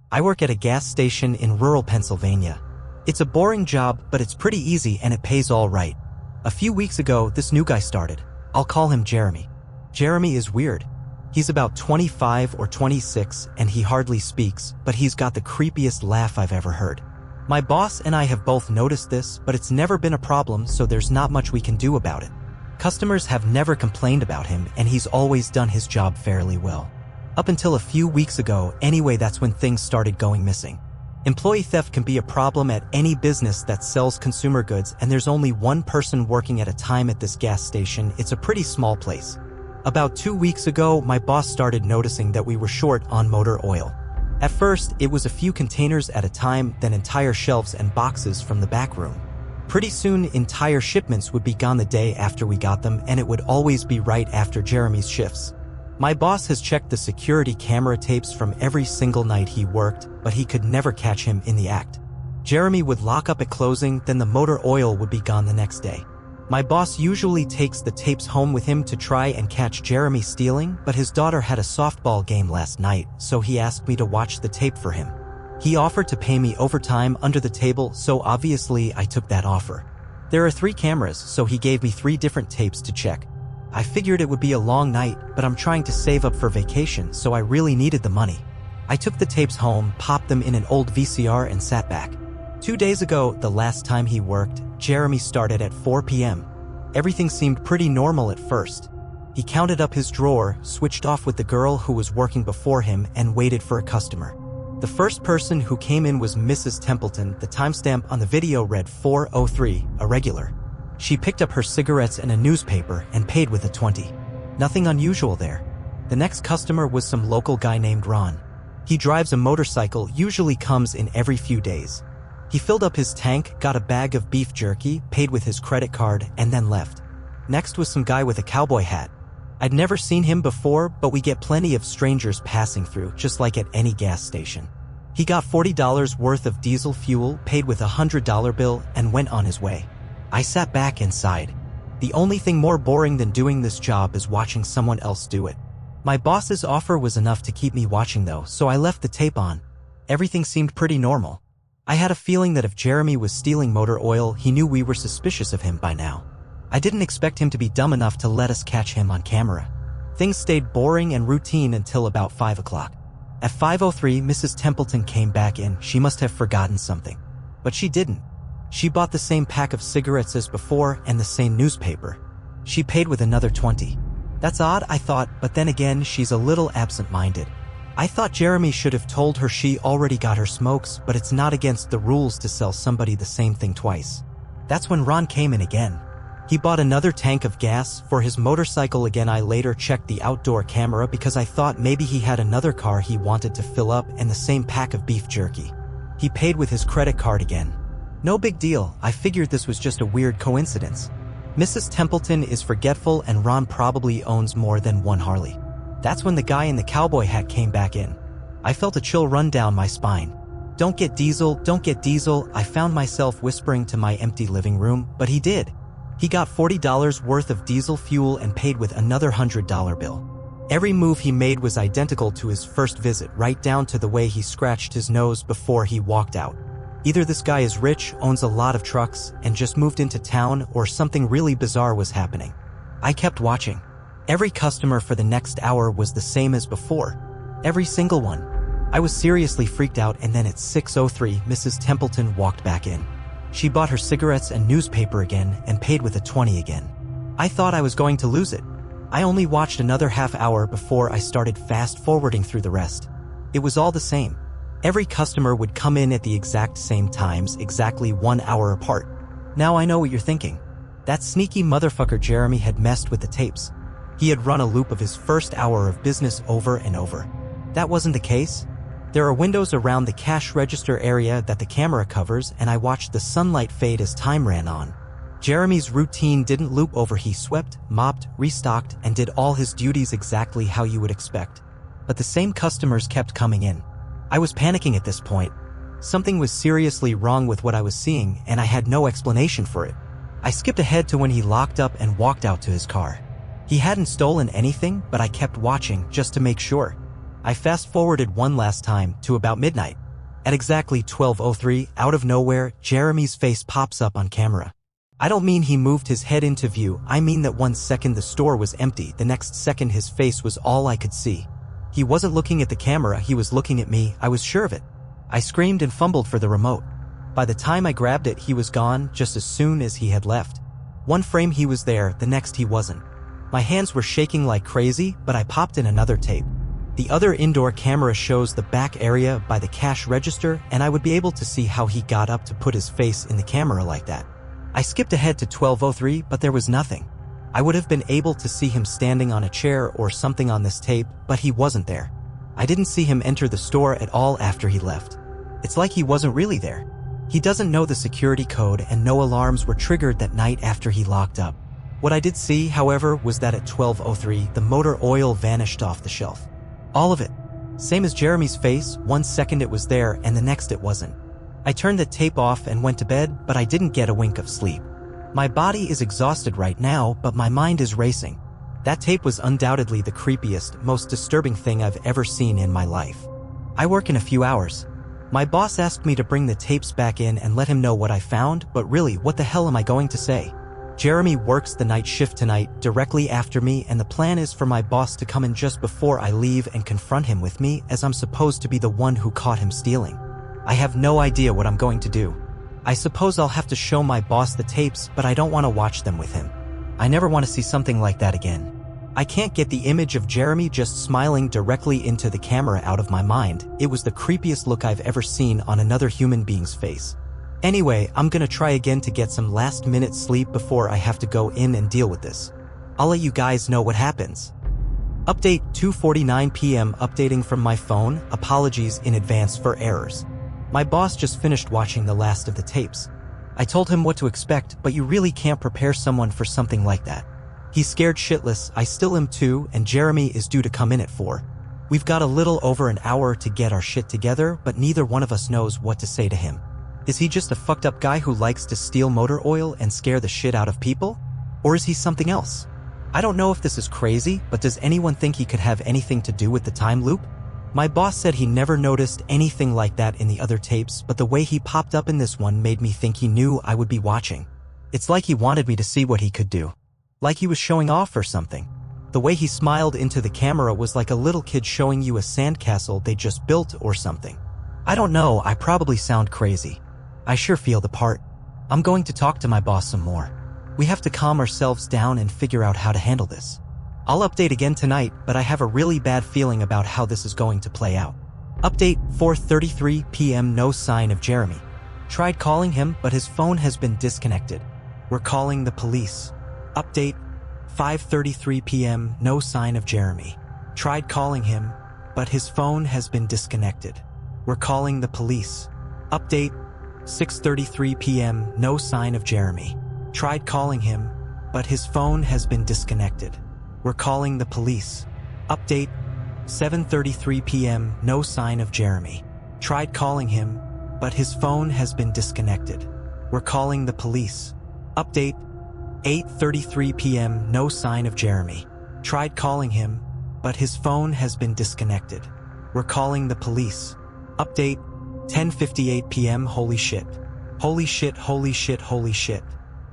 I work at a gas station in rural Pennsylvania. It's a boring job, but it's pretty easy and it pays all right. A few weeks ago, this new guy started. I'll call him Jeremy. Jeremy is weird. He's about 25 or 26 and he hardly speaks, but he's got the creepiest laugh I've ever heard. My boss and I have both noticed this, but it's never been a problem, so there's not much we can do about it. Customers have never complained about him and he's always done his job fairly well. Up until a few weeks ago, anyway, that's when things started going missing. Employee theft can be a problem at any business that sells consumer goods, and there's only one person working at a time at this gas station. It's a pretty small place. About 2 weeks ago, my boss started noticing that we were short on motor oil. At first, it was a few containers at a time, then entire shelves and boxes from the back room. Pretty soon, entire shipments would be gone the day after we got them, and it would always be right after Jeremy's shifts. My boss has checked the security camera tapes from every single night he worked, but he could never catch him in the act. Jeremy would lock up at closing, then the motor oil would be gone the next day. My boss usually takes the tapes home with him to try and catch Jeremy stealing, but his daughter had a softball game last night, so he asked me to watch the tape for him. He offered to pay me overtime under the table, so obviously I took that offer. There are 3 cameras, so he gave me 3 different tapes to check. I figured it would be a long night, but I'm trying to save up for vacation, so I really needed the money. I took the tapes home, popped them in an old VCR and sat back. 2 days ago, the last time he worked, Jeremy started at 4 p.m. Everything seemed pretty normal at first. He counted up his drawer, switched off with the girl who was working before him, and waited for a customer. The first person who came in was Mrs. Templeton. The timestamp on the video read 4:03, a regular. She picked up her cigarettes and a newspaper and paid with a 20. Nothing unusual there. The next customer was some local guy named Ron. He drives a motorcycle, usually comes in every few days. He filled up his tank, got a bag of beef jerky, paid with his credit card, and then left. Next was some guy with a cowboy hat. I'd never seen him before, but we get plenty of strangers passing through, just like at any gas station. He got $40 worth of diesel fuel, paid with a $100 bill, and went on his way. I sat back and sighed. The only thing more boring than doing this job is watching someone else do it. My boss's offer was enough to keep me watching though, so I left the tape on. Everything seemed pretty normal. I had a feeling that if Jeremy was stealing motor oil, he knew we were suspicious of him by now. I didn't expect him to be dumb enough to let us catch him on camera. Things stayed boring and routine until about 5 o'clock. At 5:03, Mrs. Templeton came back in. She must have forgotten something. But she didn't. She bought the same pack of cigarettes as before and the same newspaper. She paid with another 20. That's odd, I thought, but then again, she's a little absent-minded. I thought Jeremy should have told her she already got her smokes, but it's not against the rules to sell somebody the same thing twice. That's when Ron came in again. He bought another tank of gas for his motorcycle again. I later checked the outdoor camera because I thought maybe he had another car he wanted to fill up and the same pack of beef jerky. He paid with his credit card again. No big deal, I figured this was just a weird coincidence. Mrs. Templeton is forgetful and Ron probably owns more than one Harley. That's when the guy in the cowboy hat came back in. I felt a chill run down my spine. Don't get diesel, don't get diesel, I found myself whispering to my empty living room, but he did. He got $40 worth of diesel fuel and paid with another $100 bill. Every move he made was identical to his first visit, right down to the way he scratched his nose before he walked out. Either this guy is rich, owns a lot of trucks, and just moved into town, or something really bizarre was happening. I kept watching. Every customer for the next hour was the same as before. Every single one. I was seriously freaked out, and then at 6:03, Mrs. Templeton walked back in. She bought her cigarettes and newspaper again and paid with a 20 again. I thought I was going to lose it. I only watched another half hour before I started fast-forwarding through the rest. It was all the same. Every customer would come in at the exact same times, exactly 1 hour apart. Now I know what you're thinking. That sneaky motherfucker Jeremy had messed with the tapes. He had run a loop of his first hour of business over and over. That wasn't the case. There are windows around the cash register area that the camera covers, and I watched the sunlight fade as time ran on. Jeremy's routine didn't loop over. He swept, mopped, restocked, and did all his duties exactly how you would expect. But the same customers kept coming in. I was panicking at this point. Something was seriously wrong with what I was seeing, and I had no explanation for it. I skipped ahead to when he locked up and walked out to his car. He hadn't stolen anything, but I kept watching just to make sure. I fast-forwarded one last time to about midnight. At exactly 12:03, out of nowhere, Jeremy's face pops up on camera. I don't mean he moved his head into view, I mean that one second the store was empty, the next second his face was all I could see. He wasn't looking at the camera, he was looking at me, I was sure of it. I screamed and fumbled for the remote. By the time I grabbed it, he was gone just as soon as he had left. One frame he was there, the next he wasn't. My hands were shaking like crazy, but I popped in another tape. The other indoor camera shows the back area by the cash register, and I would be able to see how he got up to put his face in the camera like that. I skipped ahead to 12:03, but there was nothing. I would have been able to see him standing on a chair or something on this tape, but he wasn't there. I didn't see him enter the store at all after he left. It's like he wasn't really there. He doesn't know the security code, and no alarms were triggered that night after he locked up. What I did see, however, was that at 12:03, the motor oil vanished off the shelf. All of it. Same as Jeremy's face, one second it was there and the next it wasn't. I turned the tape off and went to bed, but I didn't get a wink of sleep. My body is exhausted right now, but my mind is racing. That tape was undoubtedly the creepiest, most disturbing thing I've ever seen in my life. I work in a few hours. My boss asked me to bring the tapes back in and let him know what I found, but really, what the hell am I going to say? Jeremy works the night shift tonight, directly after me, and the plan is for my boss to come in just before I leave and confront him with me, as I'm supposed to be the one who caught him stealing. I have no idea what I'm going to do. I suppose I'll have to show my boss the tapes, but I don't want to watch them with him. I never want to see something like that again. I can't get the image of Jeremy just smiling directly into the camera out of my mind. It was the creepiest look I've ever seen on another human being's face. Anyway, I'm gonna try again to get some last-minute sleep before I have to go in and deal with this. I'll let you guys know what happens. Update 2:49 p.m. Updating from my phone. Apologies in advance for errors. My boss just finished watching the last of the tapes. I told him what to expect, but you really can't prepare someone for something like that. He's scared shitless, I still am too, and Jeremy is due to come in at 4. We've got a little over an hour to get our shit together, but neither one of us knows what to say to him. Is he just a fucked up guy who likes to steal motor oil and scare the shit out of people? Or is he something else? I don't know if this is crazy, but does anyone think he could have anything to do with the time loop? My boss said he never noticed anything like that in the other tapes, but the way he popped up in this one made me think he knew I would be watching. It's like he wanted me to see what he could do. Like he was showing off or something. The way he smiled into the camera was like a little kid showing you a sandcastle they just built or something. I don't know, I probably sound crazy. I sure feel the part. I'm going to talk to my boss some more. We have to calm ourselves down and figure out how to handle this. I'll update again tonight, but I have a really bad feeling about how this is going to play out. Update 4:33 p.m. No sign of Jeremy. Tried calling him, but his phone has been disconnected. We're calling the police. Update 5:33 p.m. No sign of Jeremy. Tried calling him, but his phone has been disconnected. We're calling the police. Update 6:33 p.m. No sign of Jeremy. Tried calling him, but his phone has been disconnected. We're calling the police. Update 7:33 p.m. No sign of Jeremy. Tried calling him, but his phone has been disconnected. We're calling the police. Update 8:33 p.m. No sign of Jeremy. Tried calling him, but his phone has been disconnected. We're calling the police. Update 10:58 p.m. Holy shit. Holy shit, holy shit, holy shit.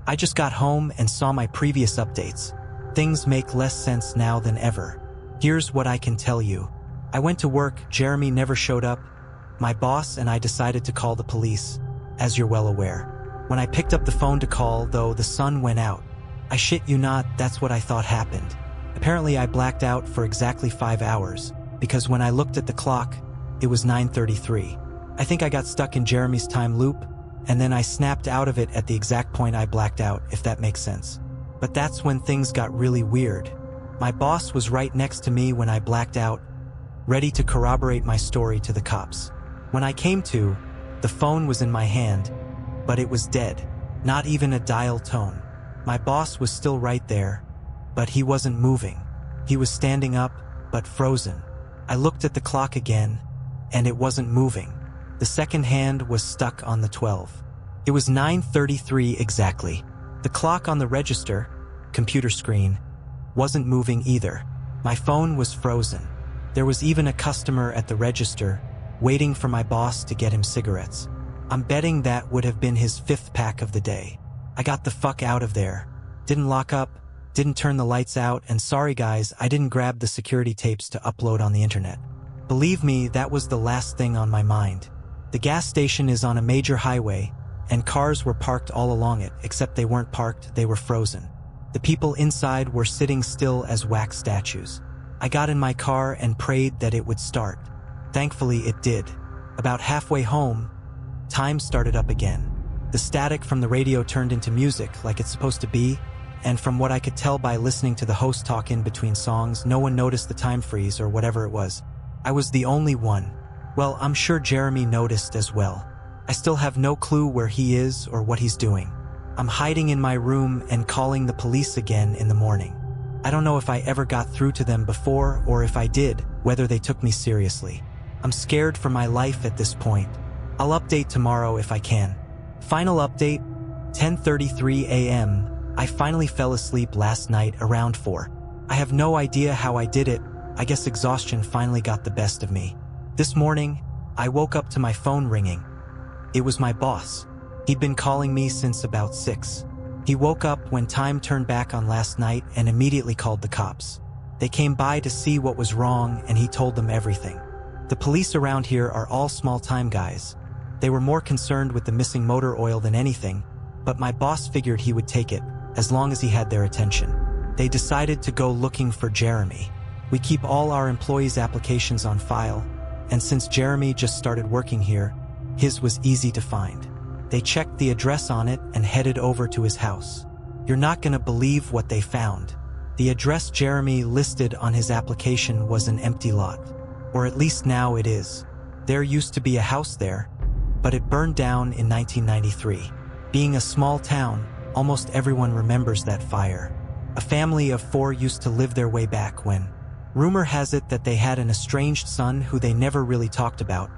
I just got home and saw my previous updates. Things make less sense now than ever. Here's what I can tell you. I went to work, Jeremy never showed up. My boss and I decided to call the police, as you're well aware. When I picked up the phone to call, though, the sun went out. I shit you not, that's what I thought happened. Apparently I blacked out for exactly 5 hours, because when I looked at the clock, it was 9:33. I think I got stuck in Jeremy's time loop, and then I snapped out of it at the exact point I blacked out, if that makes sense. But that's when things got really weird. My boss was right next to me when I blacked out, ready to corroborate my story to the cops. When I came to, the phone was in my hand, but it was dead, not even a dial tone. My boss was still right there, but he wasn't moving. He was standing up, but frozen. I looked at the clock again, and it wasn't moving. The second hand was stuck on the 12. It was 9:33 exactly. The clock on the register, computer screen, wasn't moving either. My phone was frozen. There was even a customer at the register, waiting for my boss to get him cigarettes. I'm betting that would have been his 5th pack of the day. I got the fuck out of there. Didn't lock up, didn't turn the lights out, and sorry guys, I didn't grab the security tapes to upload on the internet. Believe me, that was the last thing on my mind. The gas station is on a major highway, and cars were parked all along it, except they weren't parked, they were frozen. The people inside were sitting still as wax statues. I got in my car and prayed that it would start. Thankfully, it did. About halfway home, time started up again. The static from the radio turned into music like it's supposed to be, and from what I could tell by listening to the host talk in between songs, no one noticed the time freeze or whatever it was. I was the only one. Well, I'm sure Jeremy noticed as well. I still have no clue where he is or what he's doing. I'm hiding in my room and calling the police again in the morning. I don't know if I ever got through to them before, or if I did, whether they took me seriously. I'm scared for my life at this point. I'll update tomorrow if I can. Final update, 10:33 a.m. I finally fell asleep last night around 4. I have no idea how I did it. I guess exhaustion finally got the best of me. This morning, I woke up to my phone ringing. It was my boss. He'd been calling me since about 6. He woke up when time turned back on last night and immediately called the cops. They came by to see what was wrong, and he told them everything. The police around here are all small-time guys. They were more concerned with the missing motor oil than anything, but my boss figured he would take it, as long as he had their attention. They decided to go looking for Jeremy. We keep all our employees' applications on file, and since Jeremy just started working here, his was easy to find. They checked the address on it and headed over to his house. You're not gonna believe what they found. The address Jeremy listed on his application was an empty lot. Or at least now it is. There used to be a house there, but it burned down in 1993. Being a small town, almost everyone remembers that fire. A family of 4 used to live there way back when. Rumor has it that they had an estranged son who they never really talked about,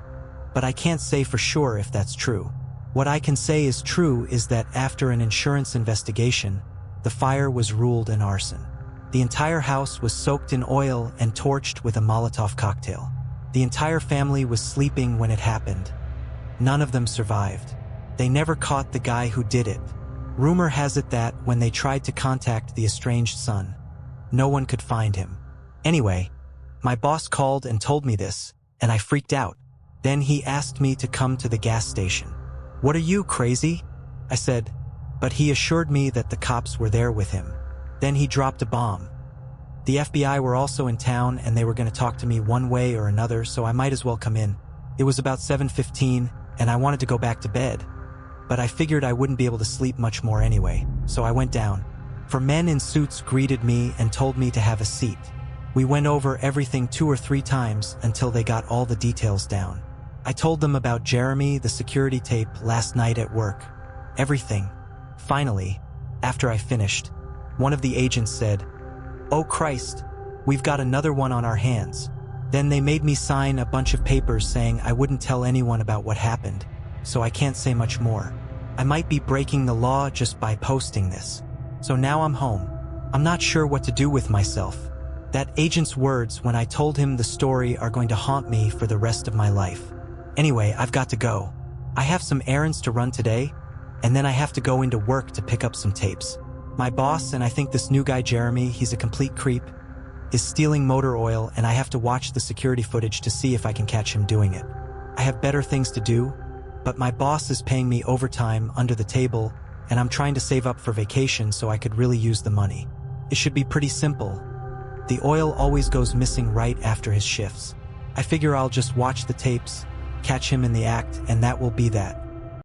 but I can't say for sure if that's true. What I can say is true is that after an insurance investigation, the fire was ruled an arson. The entire house was soaked in oil and torched with a Molotov cocktail. The entire family was sleeping when it happened. None of them survived. They never caught the guy who did it. Rumor has it that when they tried to contact the estranged son, no one could find him. Anyway, my boss called and told me this, and I freaked out. Then he asked me to come to the gas station. "What are you, crazy?" I said, but he assured me that the cops were there with him. Then he dropped a bomb. The FBI were also in town and they were going to talk to me one way or another, so I might as well come in. It was about 7:15 and I wanted to go back to bed, but I figured I wouldn't be able to sleep much more anyway, so I went down. 4 men in suits greeted me and told me to have a seat. We went over everything 2 or 3 times until they got all the details down. I told them about Jeremy, the security tape last night at work. Everything. Finally, after I finished, one of the agents said, "Oh Christ, we've got another one on our hands." Then they made me sign a bunch of papers saying I wouldn't tell anyone about what happened, so I can't say much more. I might be breaking the law just by posting this. So now I'm home. I'm not sure what to do with myself. That agent's words when I told him the story are going to haunt me for the rest of my life. Anyway, I've got to go. I have some errands to run today, and then I have to go into work to pick up some tapes. My boss, and I think this new guy Jeremy, he's a complete creep, is stealing motor oil, and I have to watch the security footage to see if I can catch him doing it. I have better things to do, but my boss is paying me overtime under the table, and I'm trying to save up for vacation so I could really use the money. It should be pretty simple. The oil always goes missing right after his shifts. I figure I'll just watch the tapes, catch him in the act, and that will be that.